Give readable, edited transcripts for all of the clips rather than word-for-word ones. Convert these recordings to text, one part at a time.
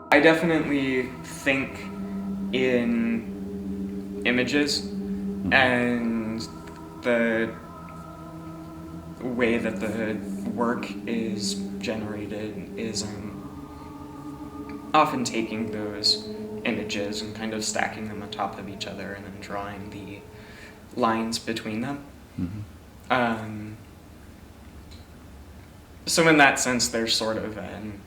I definitely think in images, and the way that the work is generated is often taking those images and kind of stacking them on top of each other and then drawing the lines between them. So in that sense, there's sort of an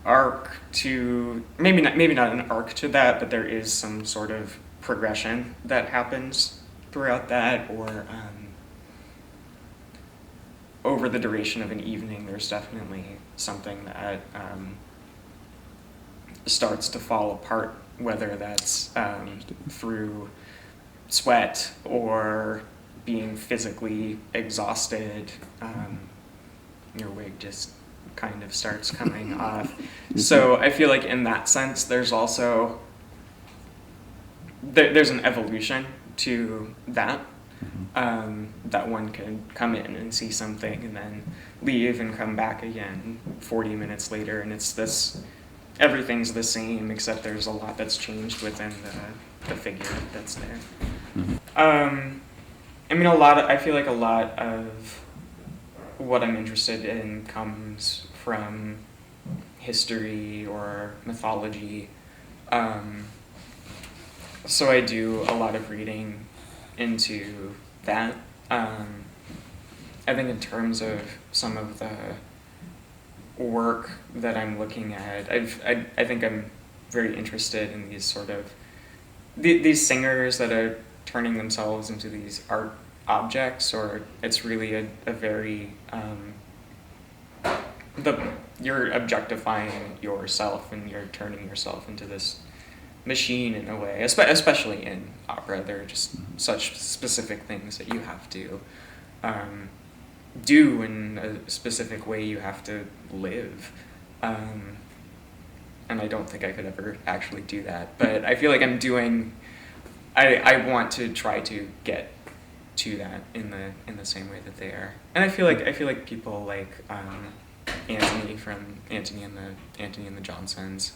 arc to, maybe not an arc to that, but there is some sort of progression that happens throughout that, or over the duration of an evening, there's definitely something that starts to fall apart, whether that's through sweat or being physically exhausted. Your wig just kind of starts coming off. So I feel like in that sense, there's also, there's an evolution to that, that one can come in and see something and then leave and come back again 40 minutes later, and it's this, everything's the same except there's a lot that's changed within the figure that's there. I mean, I feel like a lot of what I'm interested in comes from history or mythology. So I do a lot of reading into that. I think in terms of some of the work that I'm looking at, I think I'm very interested in these sort of, these singers that are turning themselves into these art objects, or it's really a very, you're objectifying yourself and you're turning yourself into this machine in a way, especially in opera. There are just such specific things that you have to do in a specific way. You have to live. And I don't think I could ever actually do that, but I feel like I'm doing, I want to try to get to that in the same way that they are. And I feel like people like Antony from Antony and the Johnsons,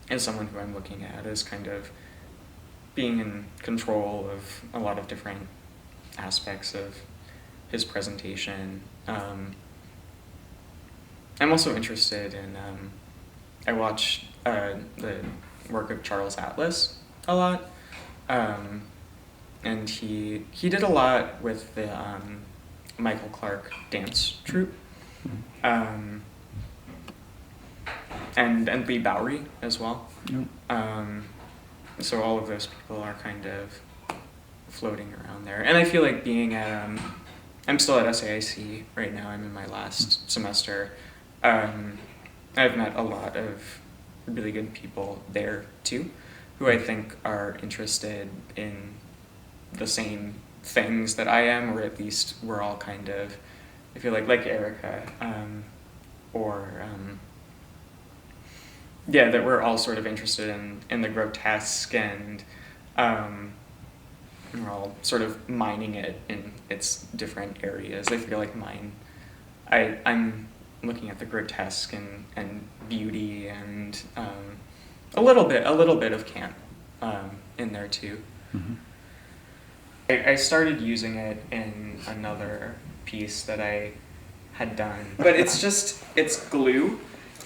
is someone who I'm looking at as kind of being in control of a lot of different aspects of his presentation. I'm also interested in, I watch the work of Charles Atlas a lot, and he did a lot with the Michael Clark dance troupe, and Lee Bowery as well. So all of those people are kind of floating around there. And I feel like being at, I'm still at SAIC right now, I'm in my last semester. I've met a lot of really good people there too, who I think are interested in the same things that I am, or at least we're all kind of, I feel like Erica, yeah, that we're all sort of interested in the grotesque, and we're all sort of mining it in its different areas. I feel like I'm looking at the grotesque and beauty, and a little bit of camp in there too. I started using it in another piece that I had done, but it's glue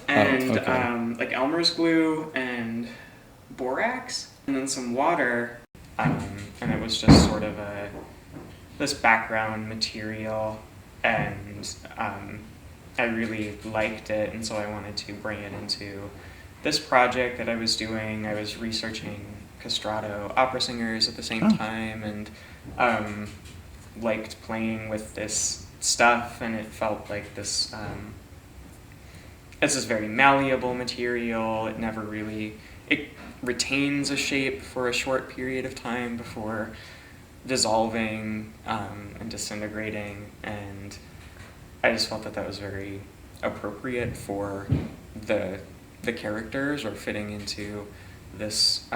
and like Elmer's glue and borax, and then some water, and it was just sort of this background material, and I really liked it, and so I wanted to bring it into this project that I was doing. I was researching castrato opera singers at the same time, and liked playing with this stuff, and it felt like this, it's this very malleable material. It never really, it retains a shape for a short period of time before dissolving and disintegrating, and I just felt that was very appropriate for the characters, or fitting into this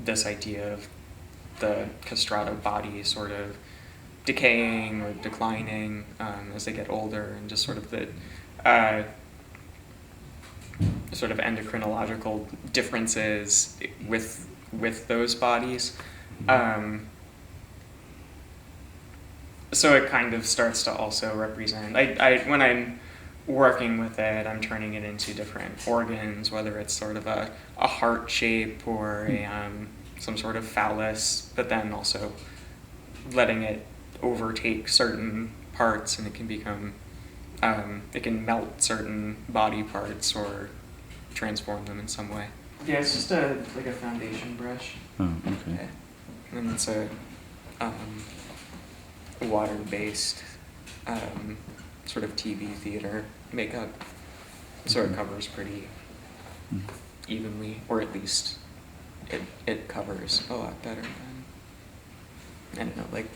this idea of the castrato body sort of decaying or declining as they get older, and just sort of the sort of endocrinological differences with those bodies. So it kind of starts to also represent, when I'm working with it, I'm turning it into different organs, whether it's sort of a heart shape or some sort of phallus, but then also letting it overtake certain parts, and it can become, it can melt certain body parts or transform them in some way. Yeah, it's just like a foundation brush. Oh, okay. And it's a water-based sort of TV theater makeup, so it covers pretty evenly, or at least it covers a lot better than, I don't know, like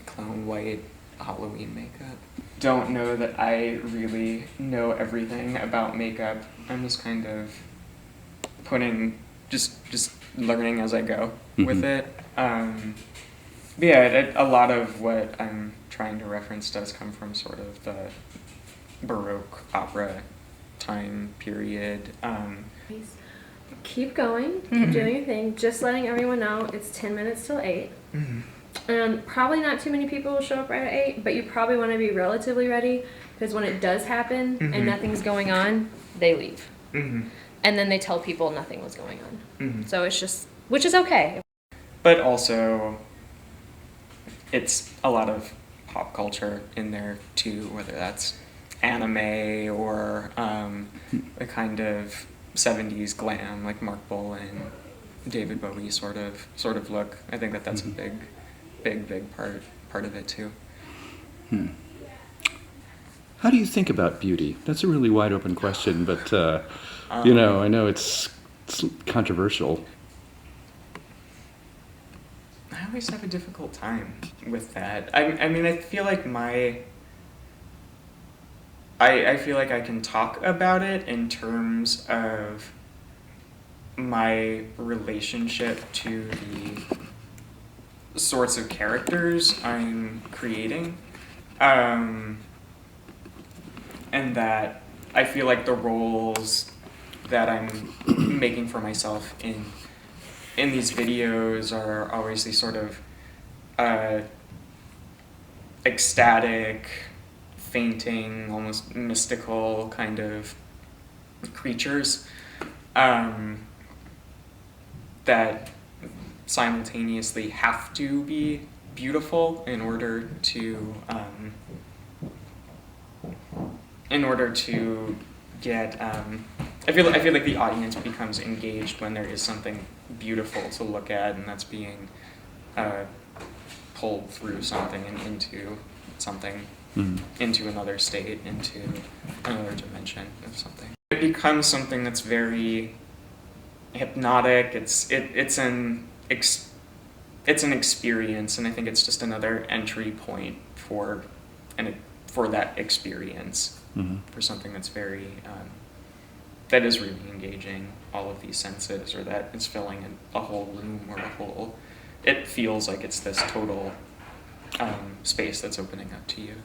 clown white Halloween makeup. Don't know that I really know everything about makeup. I'm just kind of just learning as I go with it. But yeah, a lot of what I'm trying to reference does come from sort of the baroque opera time period. Keep going, keep doing your thing. Just letting everyone know it's 10 minutes till 8. And probably not too many people will show up right at 8, but you probably want to be relatively ready, because when it does happen and nothing's going on, they leave. And then they tell people nothing was going on. So it's just, which is okay. But also, it's a lot of pop culture in there too, whether that's anime or a kind of 70s glam, like Mark Bolan, David Bowie sort of look. I think that's a big part of it too. How do you think about beauty? That's a really wide open question, but I know it's controversial. I always have a difficult time with that. I mean, I feel like I feel like I can talk about it in terms of my relationship to the sorts of characters I'm creating. And that I feel like the roles that I'm making for myself in these videos are always these sort of ecstatic, fainting, almost mystical kind of creatures that simultaneously have to be beautiful in order to get I feel like the audience becomes engaged when there is something beautiful to look at, and that's being pulled through something and into something, into another state, into another dimension of something. It becomes something that's very hypnotic. It's an experience, and I think it's just another entry point for that experience, for something that's very that is really engaging all of these senses, or that is filling a whole room or a whole. It feels like it's this total space that's opening up to you.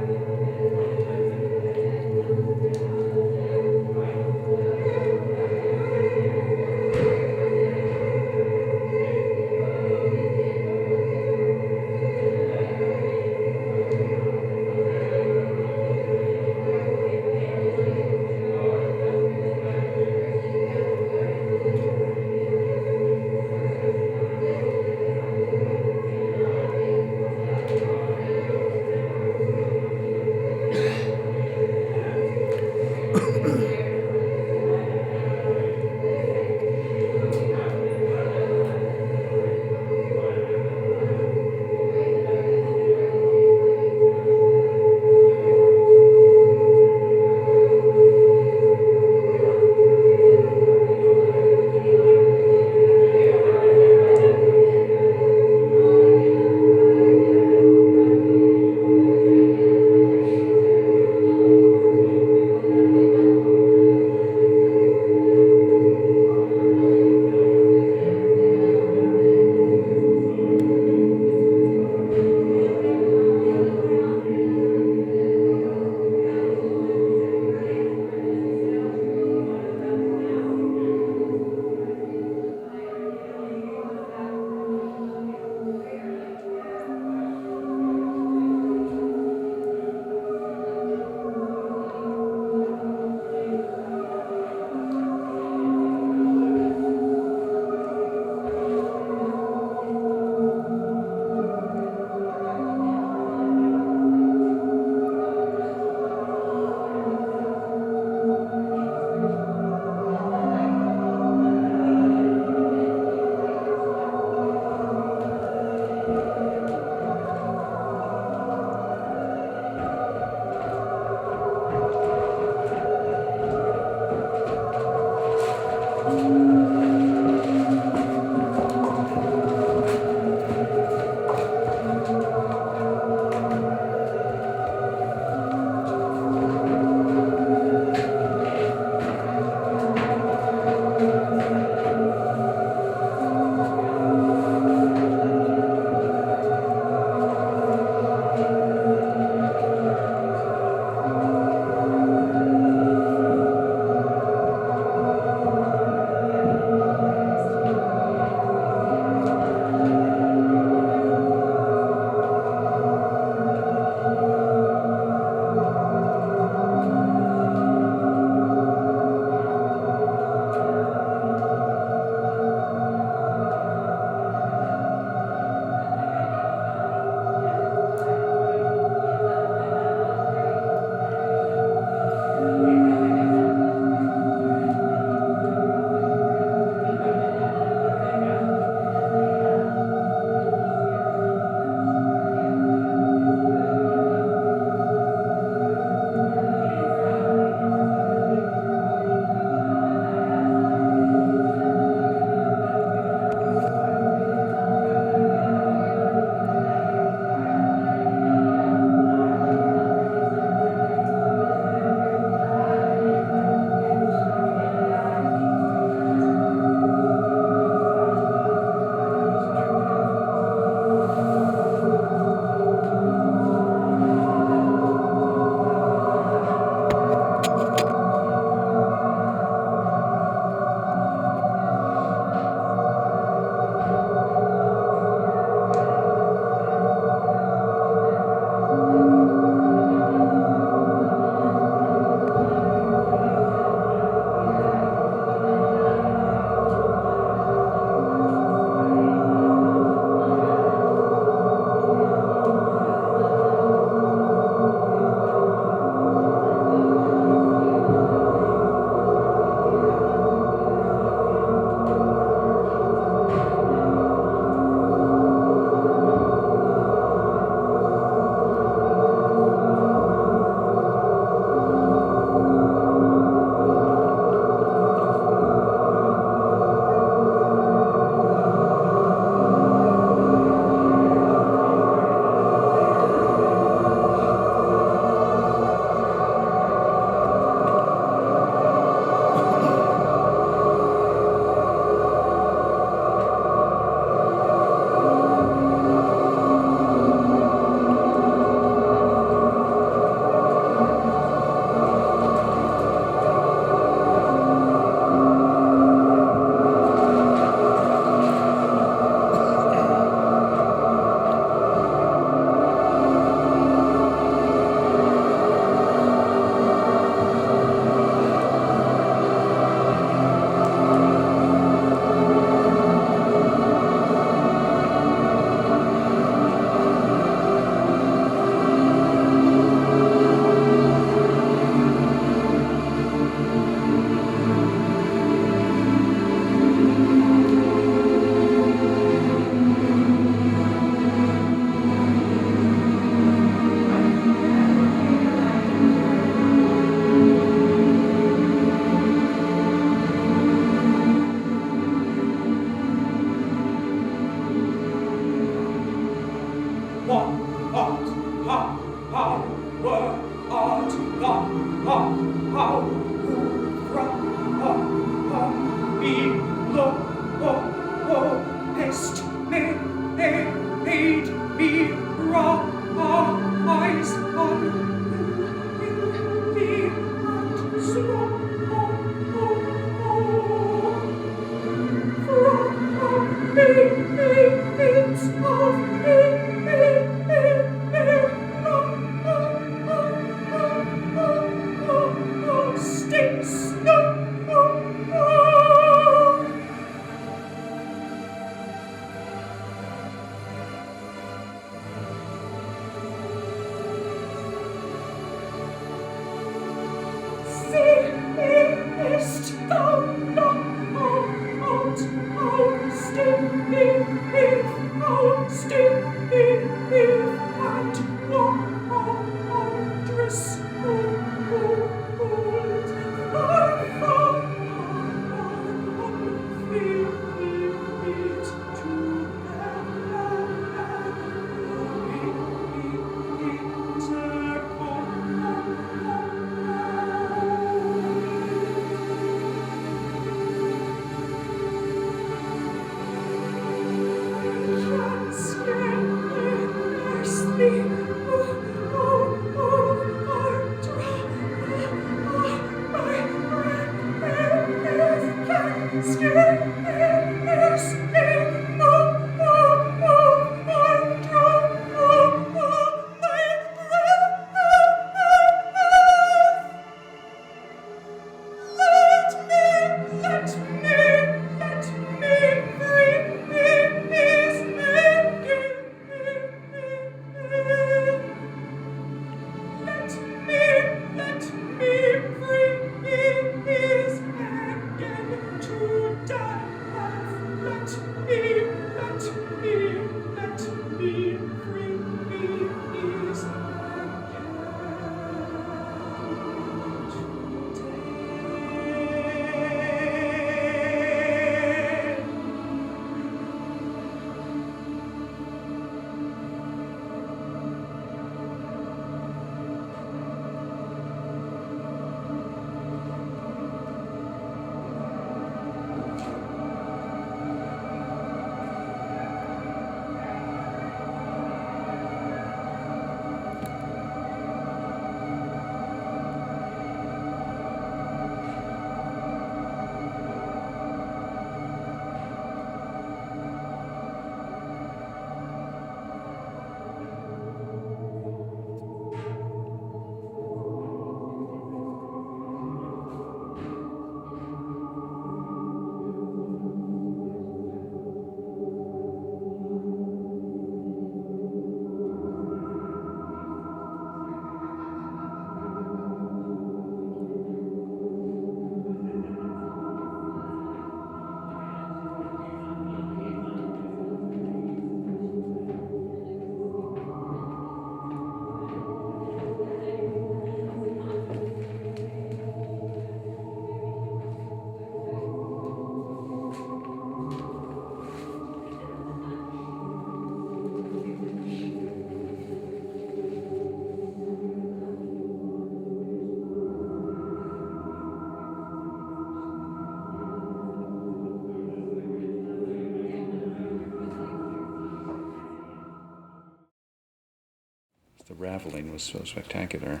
The raveling was so spectacular.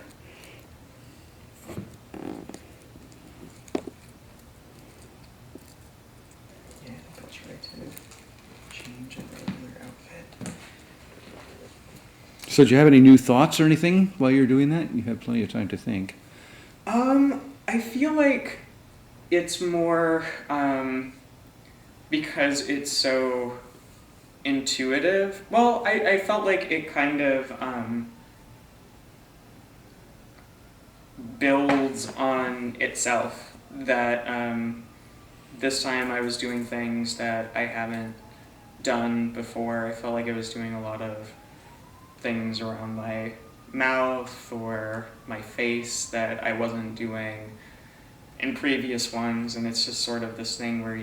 Yeah, that's right. To change a regular outfit. So, do you have any new thoughts or anything while you're doing that? You have plenty of time to think. I feel like it's more because it's so intuitive. Well, I felt like it kind of builds on itself. That this time I was doing things that I haven't done before. I felt like I was doing a lot of things around my mouth or my face that I wasn't doing in previous ones, and it's just sort of this thing where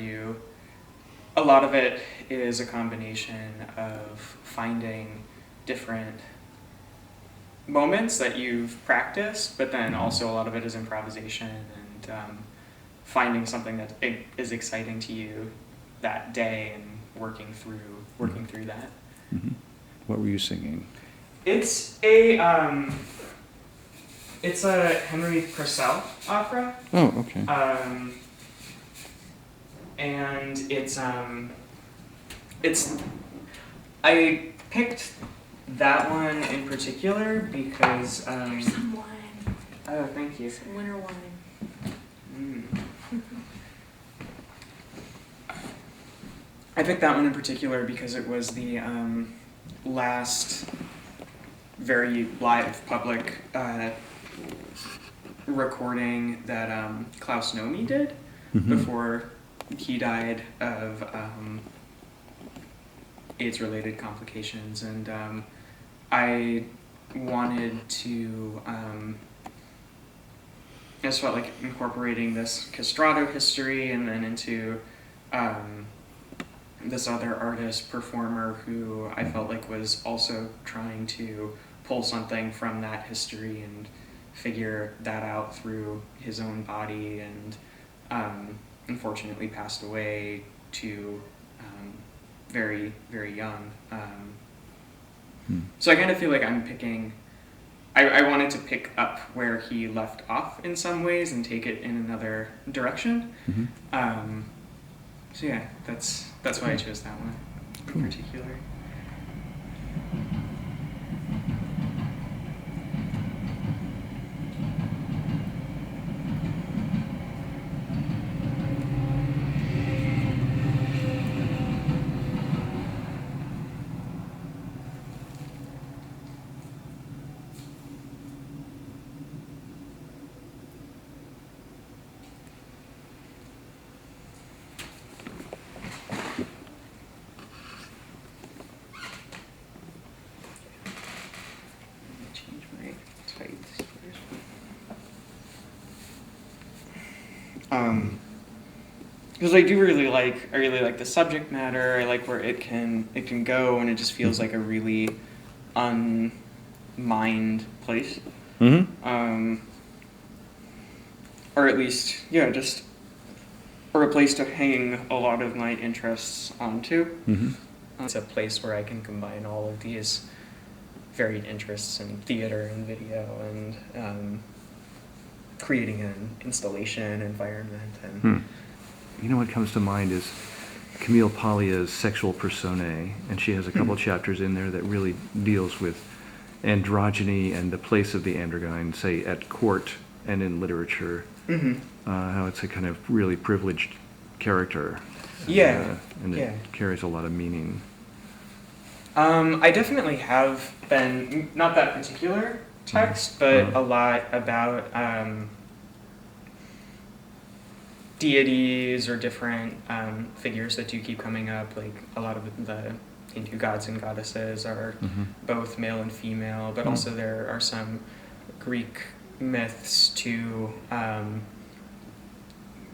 a lot of it is a combination of finding different moments that you've practiced, but then also a lot of it is improvisation and finding something that is exciting to you that day and working through that. Mm-hmm. What were you singing? It's a Henry Purcell opera. Oh, okay. And it's I picked that one in particular because... There's some wine. Oh, thank you. Some winter wine. I picked that one in particular because it was the last very live public recording that Klaus Nomi did before he died of AIDS-related complications, and I wanted to I just felt like incorporating this castrato history and then into this other artist performer who I felt like was also trying to pull something from that history and figure that out through his own body, and unfortunately passed away too very, very young. So I kind of feel like I'm picking, I wanted to pick up where he left off in some ways and take it in another direction. So yeah, that's why I chose that one in particular. Because I really like the subject matter. I like where it can go, and it just feels like a really unmined place. Or at least, or a place to hang a lot of my interests onto. It's a place where I can combine all of these varied interests in theater and video and creating an installation environment. And You know what comes to mind is Camille Paglia's Sexual Personae, and she has a couple chapters in there that really deals with androgyny and the place of the androgyne, say at court and in literature, how it's a kind of really privileged character. And it carries a lot of meaning. I definitely have been, not that particular text, but a lot about deities or different figures that do keep coming up. Like a lot of the Hindu gods and goddesses are both male and female, but also there are some Greek myths too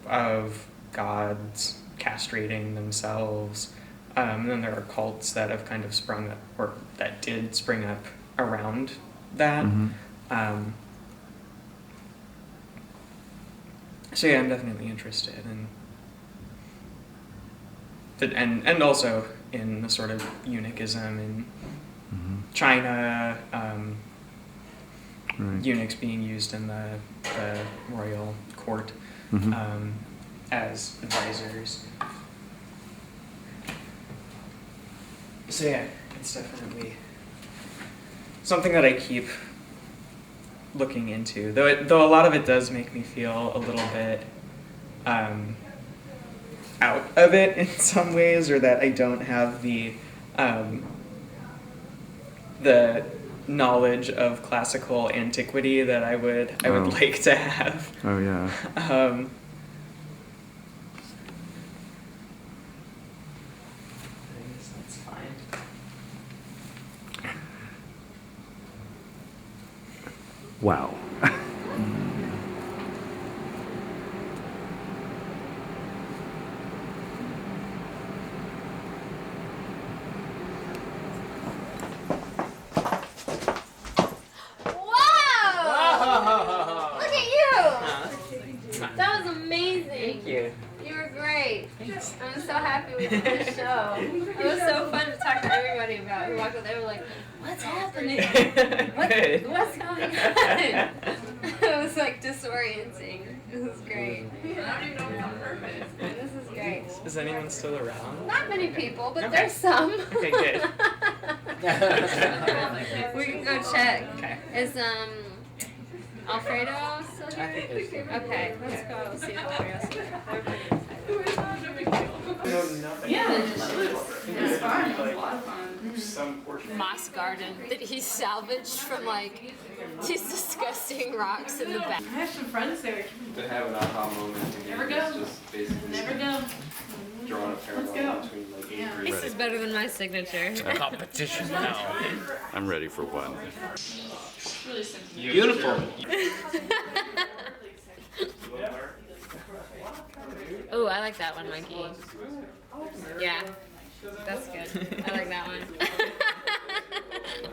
of gods castrating themselves. And then there are cults that have kind of sprung up, or that did spring up around that. So yeah, I'm definitely interested in, and also in the sort of eunuchism in China, eunuchs being used in the royal court as advisors. So yeah, it's definitely something that I keep looking into, though a lot of it does make me feel a little bit out of it in some ways, or that I don't have the knowledge of classical antiquity that I would like to have. Oh yeah. I guess that's fine. Wow. Look at you! That was amazing. Thank you. You were great. I'm so happy we did this show. It was so fun to talk to everybody about. We walked up, they were like, "What's happening? What's going on?" It was like disorienting. It was great. I don't even know if I'm perfect. This is great. Is anyone still around? Not many people, but there's some. Okay, good. We can go check. Okay. Is Alfredo still here? I think there's some. Okay, let's go see if Alfredo's here. It's fun. It was a lot of fun. Moss garden that he salvaged from like these disgusting rocks in the back. I have some friends there. To have an aha moment. Never go. It's just basically Never go. drawing a parallel between like Yeah. This is better than my signature. Competition now. I'm ready for one. Really simple. Beautiful. Oh, I like that one, Mikey. Yeah, that's good. I like that one.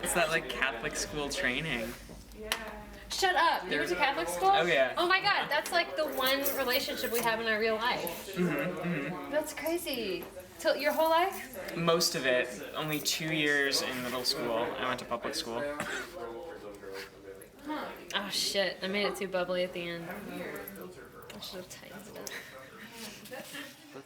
It's that like Catholic school training. Shut up. You went to Catholic school? Oh, yeah. Oh my God, that's like the one relationship we have in our real life. That's crazy. Till your whole life? Most of it. Only 2 years in middle school. I went to public school. Oh shit, I made it too bubbly at the end. I should have tightened it up.